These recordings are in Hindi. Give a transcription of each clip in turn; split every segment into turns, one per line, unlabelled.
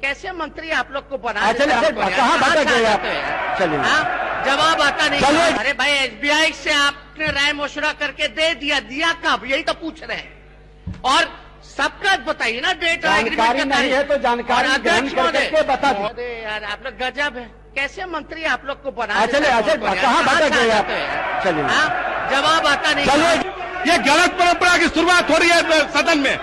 कैसे मंत्री आप लोग को बना
कहाँ भटक गए आप? चलिए
जवाब आता नहीं। अरे भाई एसबीआई से आपने राय मशुरा करके दे दिया कब, यही तो पूछ रहे हैं। और सबका बताइए ना डेट
जानकारी नहीं है तो जानकारी ग्रहण करके बता दीजिए।
यार आप लोग गजब है, कैसे मंत्री आप लोग को बना
कहाँ भटक गए आप? चलिए
जवाब आता नहीं।
चलिए ये गलत परंपरा की शुरुआत हो रही है सदन में।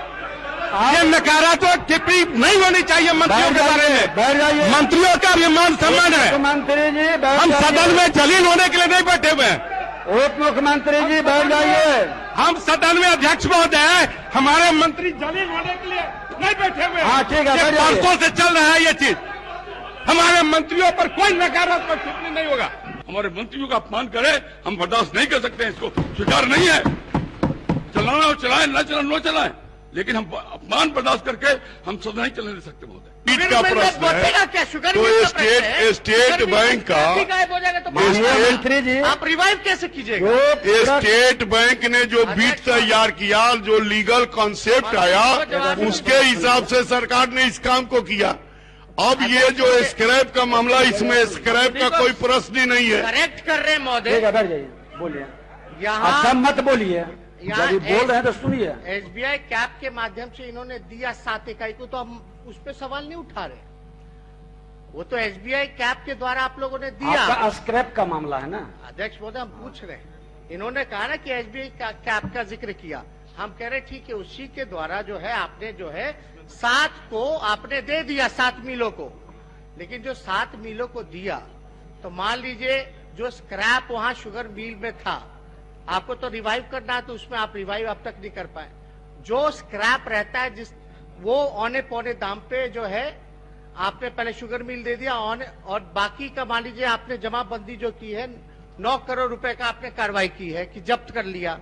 ये नकारात्मक टिप्पणी नहीं होनी चाहिए मंत्रियों के बारे में।
बैठ जाइए,
मंत्रियों का भी मान सम्मान है।
मंत्री जी
हम सदन में जलील होने के लिए नहीं बैठे हुए हैं।
उप मुख्यमंत्री जी बैठ जाइए।
हम सदन में अध्यक्ष महोदय है, हमारे मंत्री जलील होने के लिए नहीं बैठे हुए हैं।
हाँ ठीक है,
परसों से चल रहा है ये चीज। हमारे मंत्रियों पर कोई नकारात्मक टिप्पणी नहीं होगा। हमारे मंत्रियों का अपमान करे, हम बर्दाश्त नहीं कर सकते हैं, इसको स्वीकार नहीं है। चलाना हो चलाएं, न चलाना न चलाएं, लेकिन हम अपमान बर्दाश्त करके हम सदन नहीं चलने दे सकते महोदय।
सीट का प्रश्न है तो स्टेट बैंक का
मंत्री जी
आप रिवाइव कैसे कीजिएगा?
स्टेट बैंक ने जो बीट तैयार किया, जो लीगल कॉन्सेप्ट आया, उसके हिसाब से सरकार ने इस काम को किया। अब ये जो स्क्रैप का मामला, इसमें स्क्रैप का कोई प्रश्न ही नहीं है।
करेक्ट कर रहे हैं महोदय।
बैठ जाइए, बोलिए।
यहाँ
सब मत बोलिए, यदि बोल रहे हैं तो सुनिए।
एसबीआई कैप के माध्यम से इन्होंने दिया 7 इकाई को, तो हम उस पर सवाल नहीं उठा रहे। वो तो एसबीआई कैप के द्वारा आप लोगों ने दिया।
आपका स्क्रैप का मामला है ना
अध्यक्ष महोदय, हम पूछ रहे हैं। इन्होंने कहा ना कि एसबीआई कैप का जिक्र किया, हम कह रहे ठीक है, उसी के द्वारा जो है आपने जो है 7 को आपने दे दिया 7 मिलों को। लेकिन जो 7 मिलों को दिया, तो मान लीजिए जो स्क्रैप वहां शुगर मिल में था, आपको तो रिवाइव करना है, तो उसमें आप रिवाइव अब तक नहीं कर पाए। जो स्क्रैप रहता है, जिस वो औने पौने दाम पे जो है आपने पहले शुगर मिल दे दिया, और बाकी का मान लीजिए आपने जमाबंदी जो की है 9 करोड़ रुपए का आपने कार्रवाई की है कि जब्त कर लिया,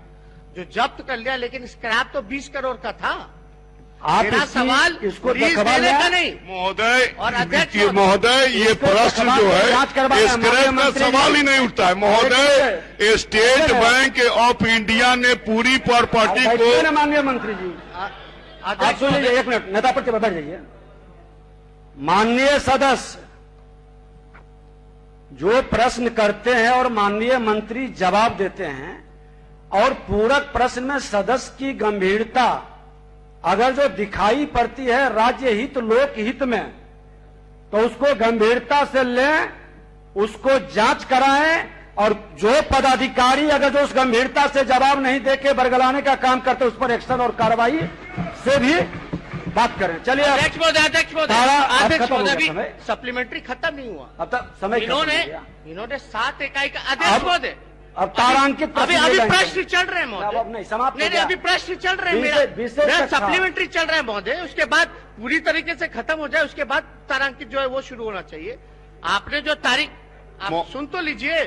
जो जब्त कर लिया, लेकिन स्क्रैप तो 20 करोड़ का था।
आप
मेरा सवाल
इसको
देने का नहीं
महोदय
और अध्यक्ष
महोदय, ये प्रश्न जो है स्क्रैप का सवाल ही नहीं उठता है महोदय। स्टेट बैंक ऑफ इंडिया ने पूरी प्रॉपर्टी को।
माननीय मंत्री जी आप सुन लीजिए, एक मिनट, नेता पर बैठ जाइए। माननीय सदस्य जो प्रश्न करते हैं और माननीय मंत्री जवाब देते हैं, और पूरक प्रश्न में सदस्य की गंभीरता अगर जो दिखाई पड़ती है राज्य हित लोक हित में, तो उसको गंभीरता से लें, उसको जांच कराएं, और जो पदाधिकारी अगर जो उस गंभीरता से जवाब नहीं देके बरगलाने का काम करते, उस पर एक्शन और कार्रवाई से भी बात करें। चलिए
अध्यक्ष महोदय, सप्लीमेंट्री खत्म नहीं हुआ
अब तक समय।
इन्होंने 7 इकाई का अध्यक्ष महोदय,
अब तारांकित
अभी प्रश्न चल रहे हैं महोदय।
अब नहीं समाप्त,
नहीं अभी प्रश्न चल रहे हैं, मेरा सप्लीमेंट्री चल रहा है महोदय। उसके बाद पूरी तरीके से खत्म हो जाए, उसके बाद तारांकित जो है वो शुरू होना चाहिए। आपने जो तारीख, आप सुन तो लीजिए।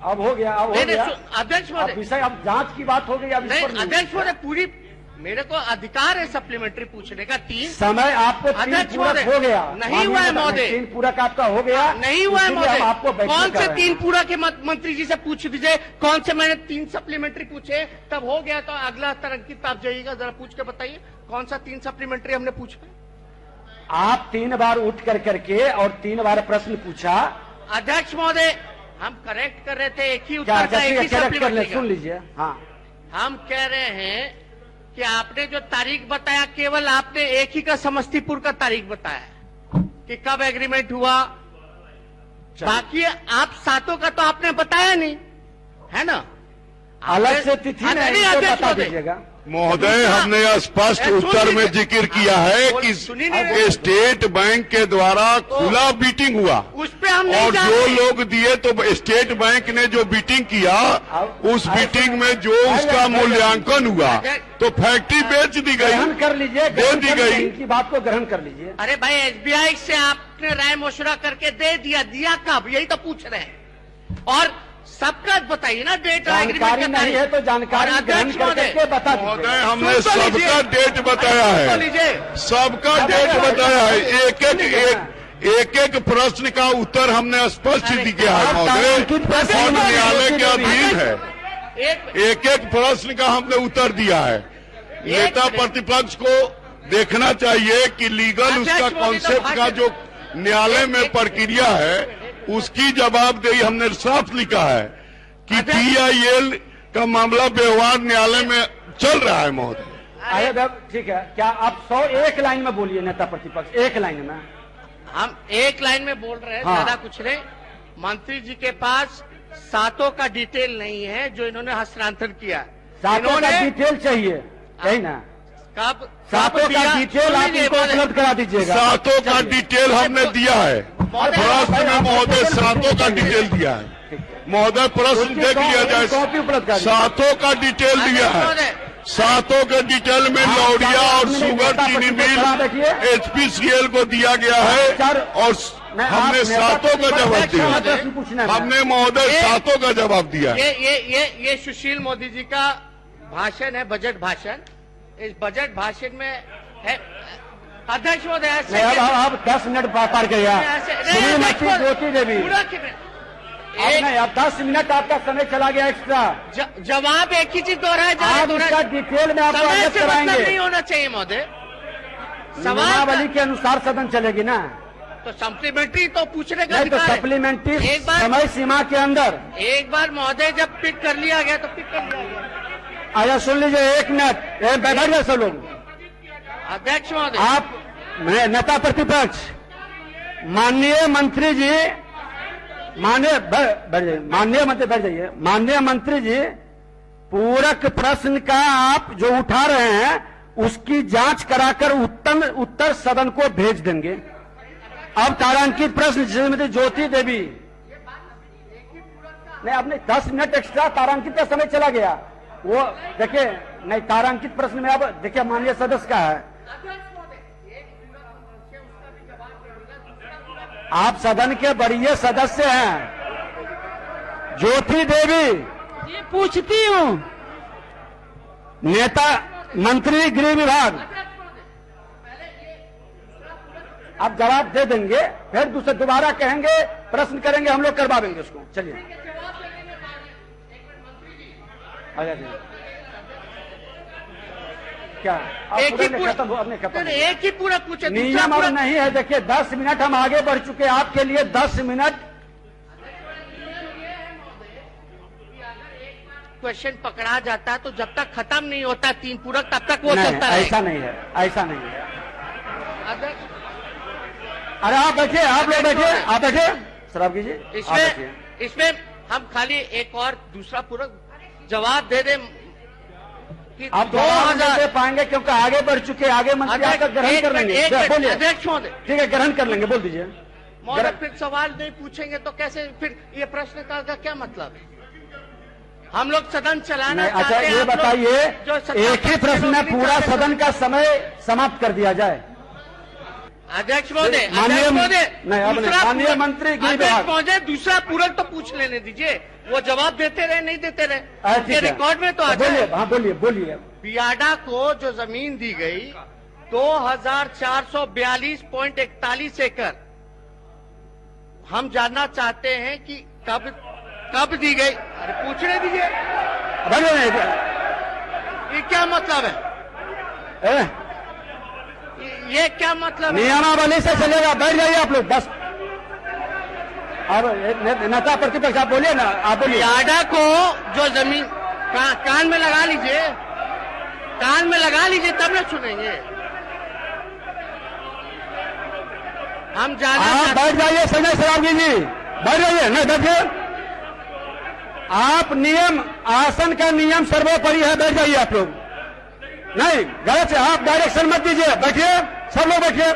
अब हो गया, अब हो गया
अध्यक्ष महोदय,
विषय अब जांच की बात हो गई। अब
अध्यक्ष महोदय, पूरी मेरे को अधिकार है सप्लीमेंट्री पूछने का। 3
समय आपको 3 पूरक हो गया,
नहीं हुआ है महोदय।
3 पूरक आपका हो गया,
नहीं हुआ है महोदय।
आपको
कौन से 3 पूरक के मंत्री जी से पूछ दीजिए, कौन से मैंने 3 सप्लीमेंट्री पूछे, तब हो गया। तो अगला तरंकित आप जाइएगा, जरा पूछ के बताइए कौन सा 3 सप्लीमेंट्री हमने पूछा।
आप 3 बार उठ करके और 3 बार प्रश्न पूछा।
अध्यक्ष महोदय, हम करेक्ट कर रहे थे, एक ही उत्तर का, एक ही सप्लीमेंट्री।
सुन लीजिए। हाँ,
हम कह रहे हैं कि आपने जो तारीख बताया, केवल आपने एक ही का समस्तीपुर का तारीख बताया कि कब एग्रीमेंट हुआ, बाकी आप 7 का तो आपने बताया नहीं, है ना?
अलग से तिथि नहीं बता दीजिएगा
महोदय। हमने स्पष्ट उत्तर में जिक्र किया है कि स्टेट बैंक के द्वारा खुला बीटिंग हुआ,
उस पे हम
और जो लोग दिए, तो स्टेट बैंक ने जो बीटिंग किया, उस बीटिंग में जो उसका मूल्यांकन हुआ, तो फैक्ट्री बेच दी गई,
ग्रहण कर लीजिए,
दे दी गई।
इनकी बात को ग्रहण कर लीजिए।
अरे भाई एसबीआई से आपने राय मशुरा करके दे दिया कब, यही तो पूछ रहे हैं। और सबका बताइए ना डेट।
जानकारी नहीं है तो जानकारी ग्रहण करके बता दीजिए।
महोदय, हमने सबका डेट बताया है, सबका डेट बताया है। एक एक प्रश्न का उत्तर हमने स्पष्ट दिया है महोदय, और न्यायालय के अधीन है। एक एक प्रश्न का हमने उत्तर दिया है। नेता प्रतिपक्ष को देखना चाहिए कि लीगल उसका कॉन्सेप्ट का जो न्यायालय में प्रक्रिया है उसकी जवाबदेही हमने साफ लिखा है कि PIL का मामला व्यवहार न्यायालय में चल रहा है महोदय।
अरे ठीक है, क्या आप 101 लाइन में बोलिए नेता प्रतिपक्ष, एक लाइन में।
हम एक लाइन में बोल रहे हैं,
हाँ।
ज्यादा कुछ नहीं। मंत्री जी के पास सातों का डिटेल नहीं है जो इन्होंने हस्तांतरण किया।
सातों का डिटेल चाहिए, यही ना?
कब
सातों का डिटेल आप इनको उपलब्ध करा दीजिएगा।
सातों का डिटेल हमने दिया है प्रश्न में महोदय, सातों का डिटेल दिया है महोदय। प्रश्न देख लिया जाए,
कॉपी उपलब्ध करा
सातों का डिटेल दिया है। सातों के डिटेल में लौरिया और शुगर चीनी मिल HPCL को दिया गया है और हमने सातों का जवाब दिया। हमने महोदय सातों का जवाब दिया।
ये सुशील मोदी जी का भाषण है, बजट भाषण। इस बजट भाषण में है अध्यक्ष महोदय।
अब 10 मिनट पार किया श्रीमती ज्योति देवी। नहीं, अब 10 मिनट आपका समय चला गया एक्स्ट्रा।
जवाब एक ही चीज दोहराया जा
आप उसका डिटेल में आपको अवगत कराएंगे।
नहीं होना चाहिए महोदय।
नियमावली के अनुसार सदन चलेगी ना,
तो सप्लीमेंट्री तो पूछने का
नहीं तो सप्लीमेंट्री समय सीमा के अंदर।
एक बार महोदय जब पिक कर लिया गया तो पिक कर लिया गया।
आया सुन लीजिए, 1 मिनट बैठा गया सब लोग।
अध्यक्ष महोदय,
आप नेता प्रतिपक्ष, माननीय मंत्री जी, माननीय मंत्री बैठ जाइए। माननीय मंत्री जी, पूरक प्रश्न का आप जो उठा रहे हैं उसकी जांच कराकर उत्तर सदन को भेज देंगे। अब तारांकित प्रश्न श्रीमती ज्योति देवी, नहीं आपने 10 मिनट एक्स्ट्रा तारांकित का समय चला गया। वो देखिए, नहीं तारांकित प्रश्न में अब देखिए माननीय सदस्य का है। आप सदन के वरीय सदस्य हैं। ज्योति देवी,
ये पूछती हूँ।
नेता मंत्री गृह विभाग, आप जवाब दे देंगे, फिर दूसरे दोबारा कहेंगे, प्रश्न करेंगे, हम लोग करवा देंगे उसको। चलिए आजा जी। क्या
एक ही पूरा पूछे,
नियम और नहीं है। देखिए 10 मिनट हम आगे बढ़ चुके, आपके लिए 10 मिनट।
क्वेश्चन पकड़ा जाता है तो जब तक खत्म नहीं होता 3 पूरक तब तक वो चलता है।
ऐसा नहीं है, ऐसा नहीं है। अरे आप बैठिए, आप लोग बैठिए, आप बैठिए, शराब कीजिए।
इसमें हम खाली एक और दूसरा पूरक जवाब दे दें कि
आप 2000 दे पाएंगे क्योंकि आगे बढ़ चुके। आगे मंत्री आपका ग्रहण कर लेंगे। बोलिए
अध्यक्ष महोदय।
ठीक है, ग्रहण कर लेंगे, बोल दीजिए।
महोदय फिर सवाल नहीं पूछेंगे तो कैसे, फिर ये प्रश्नकाल का क्या मतलब है? हम लोग सदन चलाना
अच्छा ये बताइए, एक ही प्रश्न में पूरा सदन का समय समाप्त कर दिया जाए।
अध्यक्ष महोदय,
माननीय मंत्री गृह विभाग
महोदय, दूसरा पूरक तो पूछ लेने दीजिए। वो जवाब देते रहे, नहीं देते रहे, रिकॉर्ड में तो आ
बोलिए। हाँ बोलिए, बोलिए।
बियाडा को जो जमीन दी गई 2442.41 एकड़, हम जानना चाहते हैं कि कब दी गई। अरे पूछने दीजिए, ये क्या मतलब है? ये क्या मतलब है?
नियमावली से चलेगा, बैठ जाइए आप लोग बस। अब नेता प्रतिपक्ष आप बोलिए ना, आप बोलिए।
बियाडा को जो जमीन कान में लगा लीजिए, कान में लगा लीजिए, तब न सुनेंगे हम। जाना
बैठ जाइए संजय सरावगी जी, बैठ जाइए। नहीं बैठिए आप, नियम आसन का नियम सर्वोपरि है, बैठ जाइए आप लोग। नहीं गलत है, आप डायरेक्शन मत दीजिए, बैठिए सब लोग बैठिए।